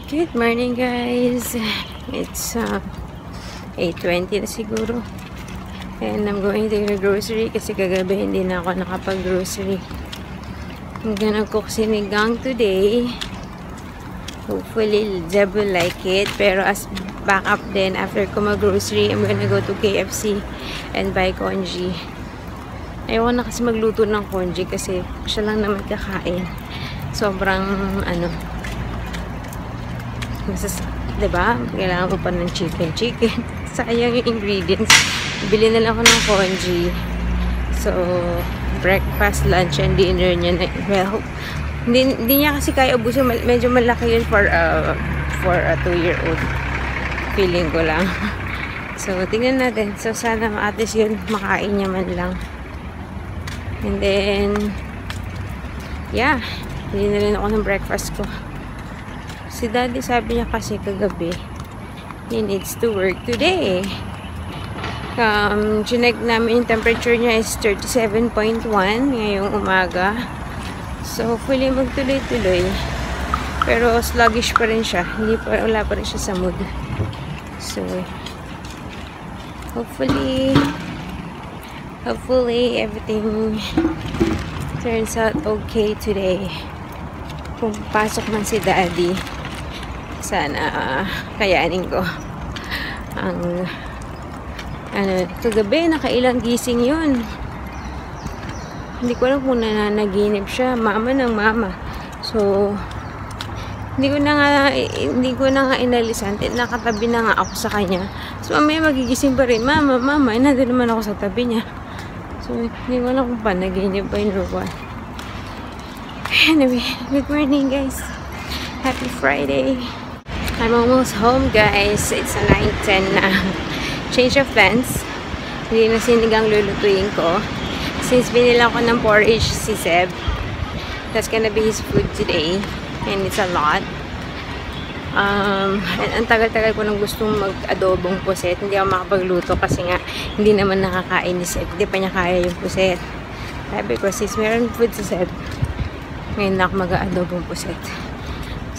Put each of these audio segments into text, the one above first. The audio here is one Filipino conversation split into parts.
Good morning guys, it's 8:20 na siguro and I'm going to the grocery kasi kagabi hindi na ako nakapag-grocery. I'm gonna cook sinigang today, hopefully Zeb will like it, pero as backup din after ko mag-grocery I'm gonna go to KFC and buy congee. Ayoko na kasi magluto ng congee kasi siya lang naman kakain, sobrang diba? Kailangan ko pa ng chicken. Sayang yung ingredients. Bili na lang ako ng congee. So, breakfast, lunch, and dinner niya na, well, hindi niya kasi kaya ubusin. Medyo malaki yun for a 2-year-old. Feeling ko lang. So, tingnan natin. So, sana at least yun, makain niya man lang. And then, yeah. Bili na rin ako ng breakfast ko. Si Daddy sabi niya kasi kagabi, he needs to work today. Chinek namin yung temperature niya is 37.1 ngayong umaga. So, hopefully magtuloy-tuloy. Pero sluggish pa rin siya. Wala pa rin siya sa mood. So, hopefully everything turns out okay today. Kung pasok man si Daddy, sana kayanin ko. Kagabi nakailang gising yun. Hindi ko alam kung nananaginip siya, mama ng mama. So hindi ko na nga inalisan, nakatabi na nga ako sa kanya. So mamaya magigising pa rin, mama, nandun naman ako sa tabi niya. So hindi ko alam kung panaginip ba yun or what. Anyway, good morning guys, happy Friday. I'm almost home guys. It's a 9:10 na. Change of plans. Hindi na sinigang lulutuin ko. Since binila ko ng porridge si Zeb, that's gonna be his food today. And it's a lot. And ang tagal-tagal ko nang gustong mag-adobong puset. Hindi ako makapagluto kasi nga hindi naman nakakain ni Zeb. Hindi pa niya kaya yung puset. Sabi ko, sis, meron food si Zeb. Ngayon na ako mag-adobong puset.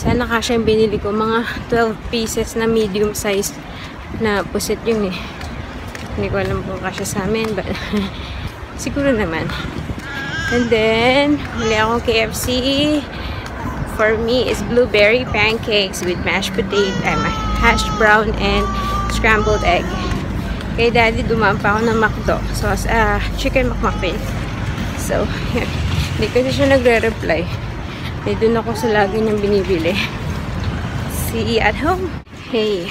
Sana kasya yung binili ko. Mga 12 pieces na medium size na puset yun eh. Hindi ko alam kung kasya sa amin. But siguro naman. And then, huli akong KFC. For me is blueberry pancakes with mashed potato, hash brown and scrambled egg. Kay Daddy, dumaan pa ako ng McDo. So, chicken McMuffin. So, yeah. Hindi kasi siya nagre-reply. Eh, dun ako sa lagi niyang binibili. See you at home. Hey.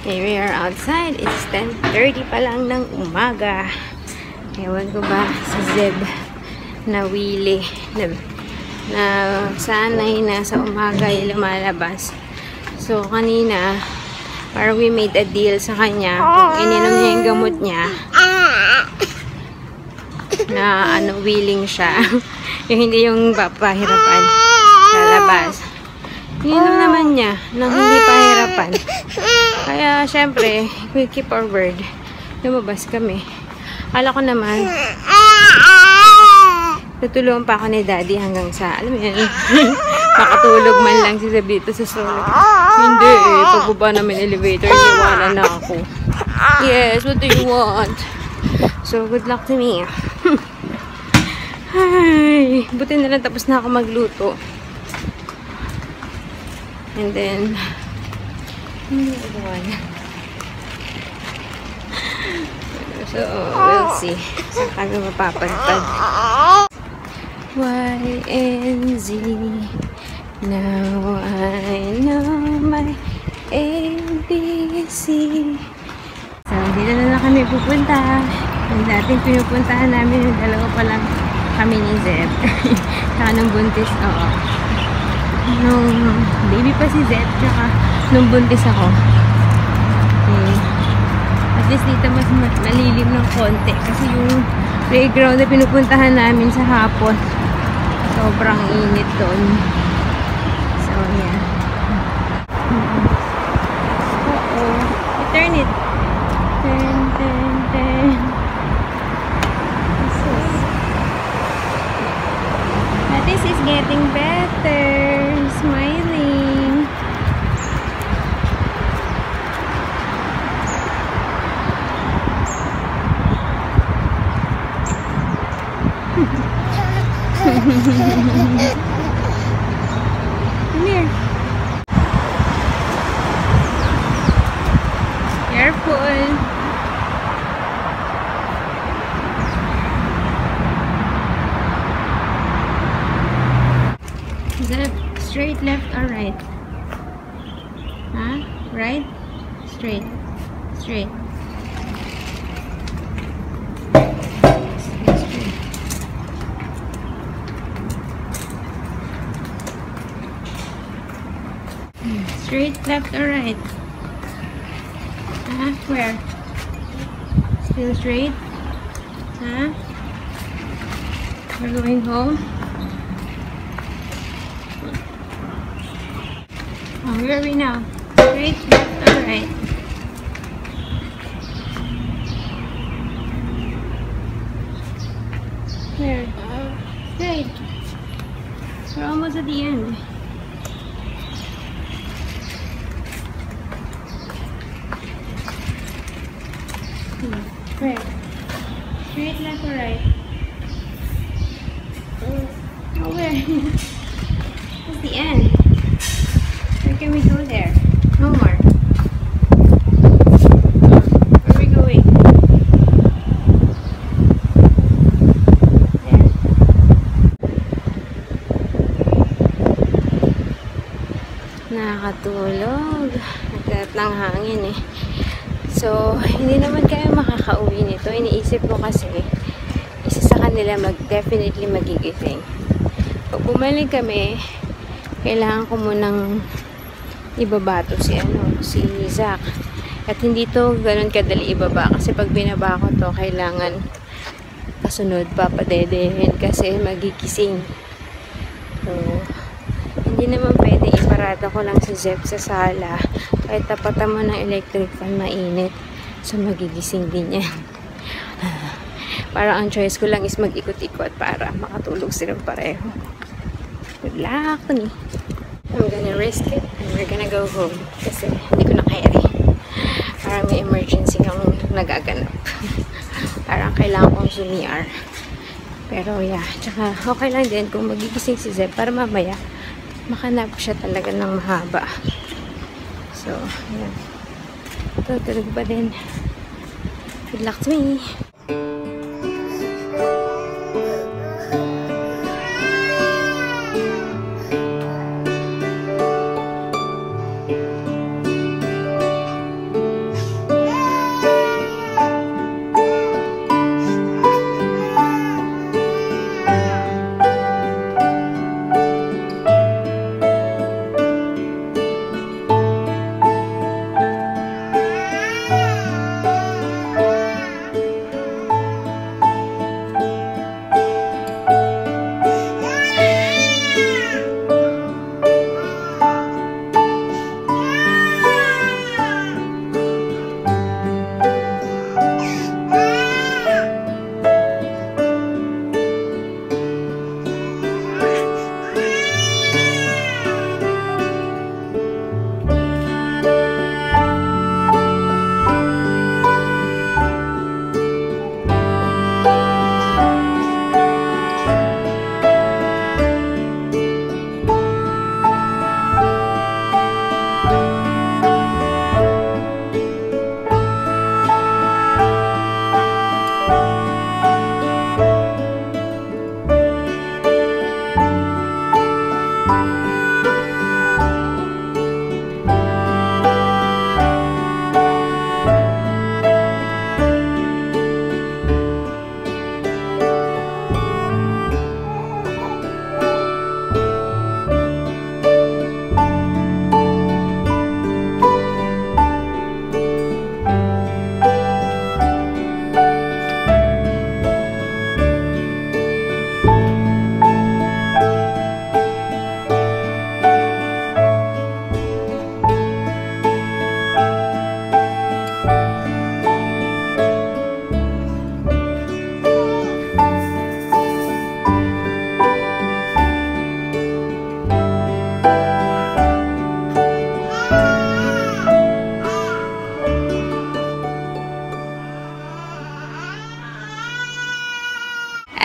Okay, we are outside. It's 10:30 pa lang ng umaga. Ewan ko ba si Zeb na wili na sanay na sa umaga yung lumalabas. So, kanina parang we made a deal sa kanya. Kung ininom niya yung gamot niya, na willing siya. Yung hindi yung papahirapan sa labas. Ininom naman niya nang hindi pahirapan. Kaya, syempre, we keep our word. Lumabas kami. Akala ko naman, tutulungan pa ako ni Daddy hanggang sa, alam mo yan, makatulog man lang si Zeb dito sa solo. Hindi eh, pagbaba namin elevator, iwanan na ako. Yes, what do you want? So, good luck to me. Ay, buti na lang tapos na ako magluto. And then, so, we'll see. Saan kami mapapadpad. Y and Z. Now I know my ABC. So, dito na kami pupunta. Yung dating pinupuntahan namin, yung dalawa pa lang kami ni Zeb. Saka nung buntis, oo. Nung baby pa si Zeb, tsaka nung buntis ako. Okay. At least dito mas malilim ng konti. Kasi yung playground na pinupuntahan namin sa hapon, sobrang init doon. So, yeah. Turn it. Turn. This is getting better. Smiling. Come here. Careful. Is that straight, left, or right? Huh? Right? Straight. Straight. Straight, left, or right? Huh? Where? Still straight? Huh? We're going home? Oh, where are we now? Straight, left, or right? Where? Straight. We're almost at the end. Where? Straight, left, or right? Oh, where? That's the end. Where can we go there? No more. Where are we going? There? Nakakatulog. Nagkalat ng hangin eh. So, hindi naman kayo makakauwi nito. Iniisip ko kasi, isa sa kanila definitely magigising. Pag bumalik kami, kailangan ko munang ibabato si Zach. At hindi to ganun kadali ibaba. Kasi pag binaba ko to, kailangan kasunod papadedehin kasi magigising. So, hindi naman pwede iparada ko lang si Zep sa sala. Kahit tapatan mo ng electric fan, mainit. So, magigising din yan. Parang ang choice ko lang is mag-ikot-ikot para makatulog silang pareho. Good luck to me. I'm gonna risk it and we're gonna go home. Kasi hindi ko na carry. Parang may emergency kang nagaganap. Parang kailangan kong sumiar. Pero yeah, tsaka okay lang din kung magigising si Zep para mamaya makanap siya talaga ng mahaba. So, yeah. Tutulog pa din. Good luck to me.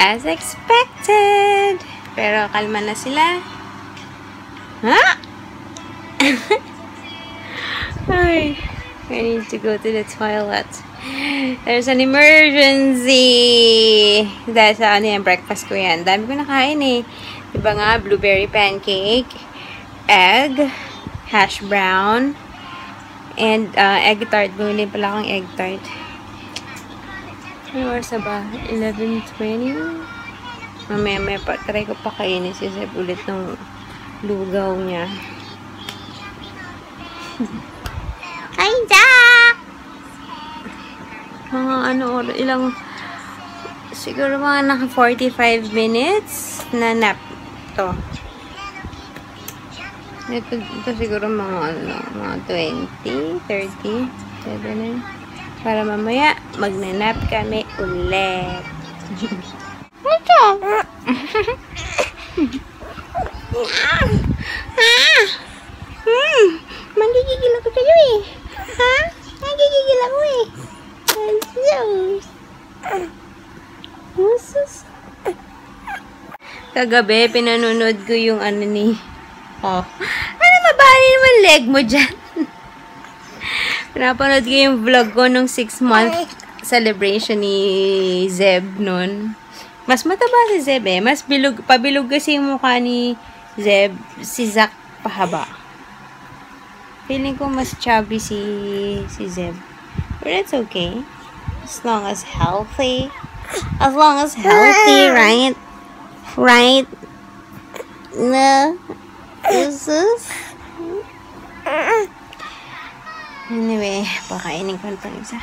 As expected. Pero kalma na sila. Ha? Ay, I need to go to the toilet. There's an emergency. Dahil sa ano yan, breakfast ko yan. Dami ko nakain eh. Diba nga, blueberry pancake, egg, hash brown, and egg tart. Bumili pala akong egg tart. Ano oras na ba? 11:20? Mamaya pa. Try ko pa kainin si Zeb ulit ng lugaw niya. Hi, Jack! Mga ano, ilang, siguro mga naka 45 minutes na nap to. Ito siguro mga ano, mga 20, 30, 7, para mamaya magnanap kami ulit. Ito! Magigigil ako sa'yo eh. Ha? Magigigil ako eh. Kagabi, pinanonood ko yung ano ni... Oh. Ano mabali naman leg mo dyan? Pinapanood ko yung vlog ko nung 6-month celebration ni Zeb nun. Mas mataba si Zeb eh. Mas bilog, pabilog kasi yung mukha ni Zeb. Si Zach pahaba. Feeling ko mas chubby si Zeb. But it's okay. As long as healthy. As long as healthy, right? Right? No. This is... Anyway, pakainin ko itong isa.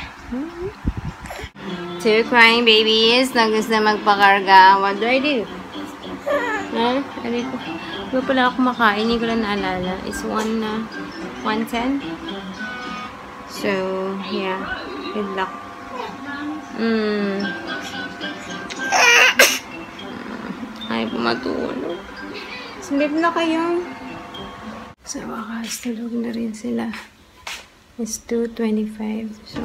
Two crying babies na gusto na magpakarga. What do I do? Ano ko? Hindi pala ako makain. Hindi ko lang naalala. It's 110. So, yeah. Good luck. Ay, pumatulog. Sleep na kayo. Sa wakas, tulog na rin sila. It's 2:25. So,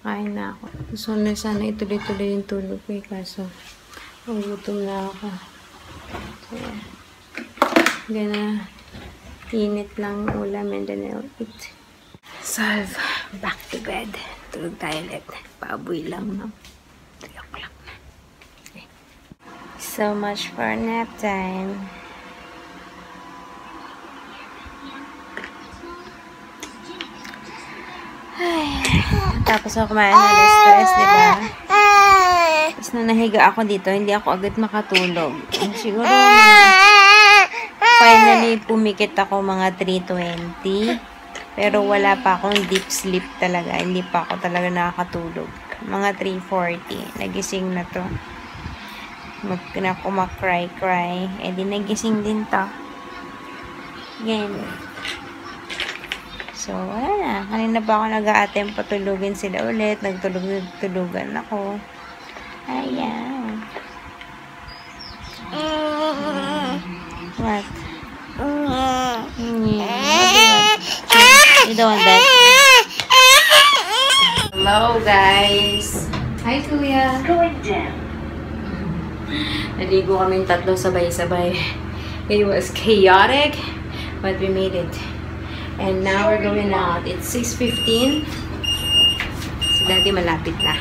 kain na ako. Gusto na sana ituloy-tuloy yung tulog ko eh. Kaso, nagutom na ako. So, gana init lang ulam and then I'll eat. Solve. Back to bed. Tulog tayo ulit. Paaboy lang, no? 3 o'clock na. Okay. So much for nap time. Ay, tapos ako kumain ng stress, diba? Tapos na nahiga ako dito, hindi ako agad makatulog. Siguro finally pumikit ako mga 3:20. Pero wala pa akong deep sleep talaga. Hindi pa ako talaga nakakatulog. Mga 3:40. Nagising na to. Cry. Eh di nagising din to. Yan. So, wala na. Kanina pa ako nag-a-attempt patulugin sila ulit. Nagtulugan ako. Ayan. What? You don't want that? Hello, guys. Hi, Kuya. Going down. Naligo kaming tatlo sabay-sabay. It was chaotic, but we made it. And now we're going out. It's 6:15. Si Daddy malapit na.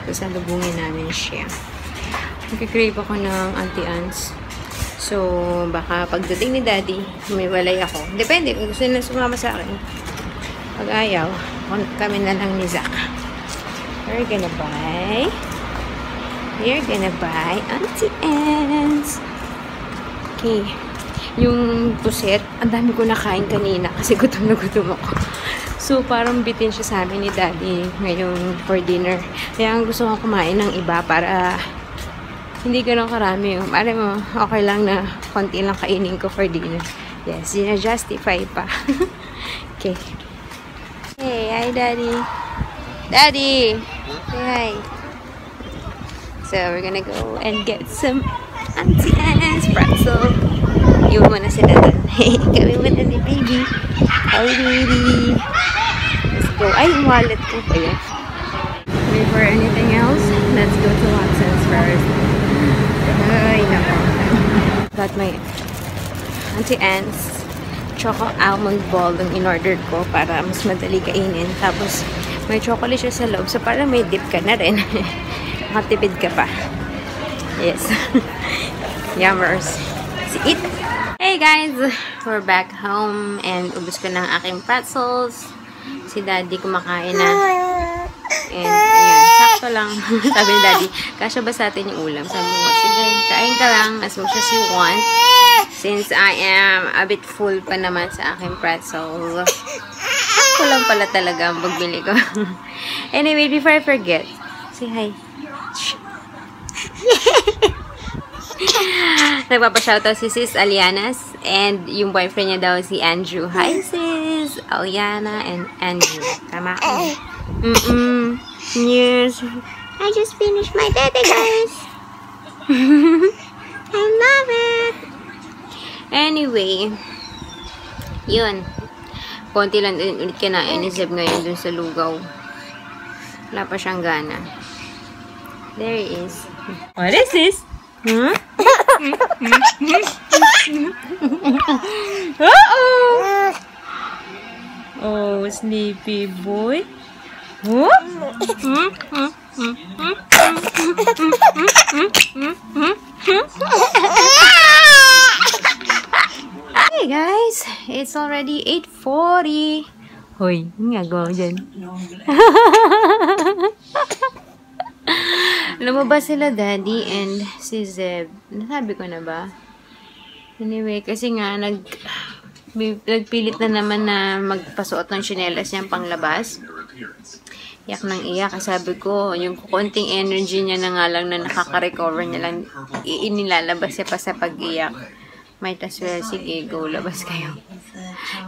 So, salubungin namin siya. Nagkikrave ako ng Auntie Anne's. So, baka pagdating ni Daddy, humiwalay ako. Depende kung gusto nila sumama sa akin. Pag ayaw, kami na lang ni Zach. We're gonna buy Auntie Anne's. Okay. Yung puset, ang dami ko nakain kanina kasi gutom na gutom ako. So, parang bitin siya sa amin ni Daddy ngayon for dinner. Kaya ang gusto ko kumain ng iba para hindi ganun karami. Mara mo, okay lang na konti lang kainin ko for dinner. Yes, justify pa. Okay. Hey, hi Daddy. Daddy! Say hi. So, we're gonna go and get some Auntie Anne's pretzel. Iwan mo na sila doon. Kami muna ni baby. Hi, baby. Let's go. Ay, yung wallet ko pa yun. Before anything else, let's go to Watson's first. Ay, nako. Got my Auntie Anne's choco almond ball yung in-order ko para mas madali kainin. Tapos, may chocolate siya sa loob. So, parang may dip ka na rin. Makatipid ka pa. Yes. Yummers. Let's eat! Hey guys! We're back home and ubos ko ng aking pretzels. Si Daddy kumakain na. And, ayan. Sakto lang. Sabi ni Daddy, kasya ba sa atin yung ulam? Sabi mo, sige, kain ka lang as much as you want. Since I am a bit full pa naman sa aking pretzels. Sakto lang pala talaga ang pagbili ko. Anyway, before I forget, say hi. Nagpapashoutout si Sis Alianas and yung boyfriend niya daw si Andrew. Hi Sis Aliana and Andrew. Tama ko. Yes. I just finished my tete, guys. I love it. Anyway, yun. Konti lang din ulit kinain ni Zeb ngayon dun sa lugaw. Wala pa siyang gana. There he is. What is this? Huh? Uh-oh! Oh, sleepy boy. Huh? Hey guys, it's already 8:40. Hoy, nga go dyan. Lumabas sila Daddy and si Zeb. Nasabi ko na ba? Anyway, kasi nga nagpilit na naman na magpasuot ng tsinelas niyang panglabas. Iyak nang iyak. Sabi ko, yung konting energy niya na nga lang na nakaka-recover niya lang, inilalabas siya pa sa pag-iyak. Might as well, sige, go, labas kayo.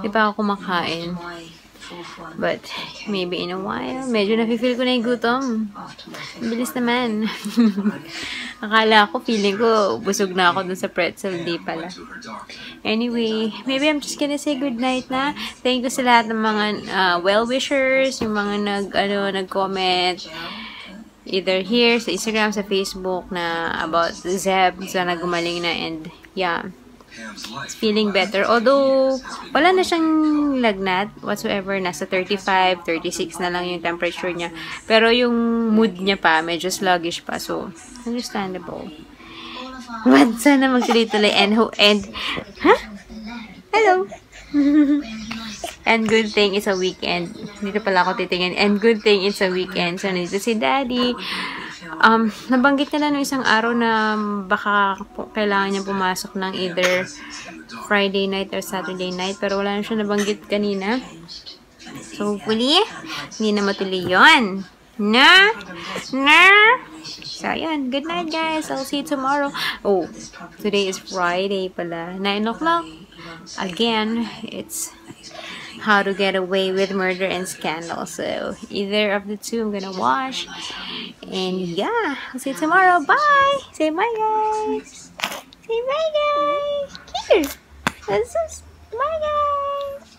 Di pa ako kumakain. But, maybe in a while, medyo nafe-feel ko na yung gutom. Bilis naman. Akala ko, feeling ko, busog na ako dun sa pretzel. Di pala. Anyway, maybe I'm just gonna say goodnight na. Thank you sa lahat ng mga well-wishers, yung mga nag-comment, either here, sa Instagram, sa Facebook, na about Zeb, sana gumaling na, and yeah. It's feeling better. Although, wala na siyang lagnat whatsoever. Nasa 35, 36 na lang yung temperature niya. Pero yung mood niya pa, medyo sluggish pa. So, understandable. But, sana magtuloy-tuloy. And, huh? Hello! And good thing it's a weekend. Dito pala ako titingin. And good thing it's a weekend. So, nandito si Daddy. Nabanggit na lang ng isang araw na baka kailangan niya pumasok ng either Friday night or Saturday night, pero wala na siya nabanggit kanina. So, hopefully, hindi na matuloy yun. So, yun. Good night, guys. I'll see you tomorrow. Oh, today is Friday pala. 9 o'clock. Again, it's How to Get Away with Murder and Scandal. So, either of the two I'm gonna watch. And yeah, I'll see you tomorrow. Bye! Say bye, guys! Say bye, guys! Here! Bye, guys!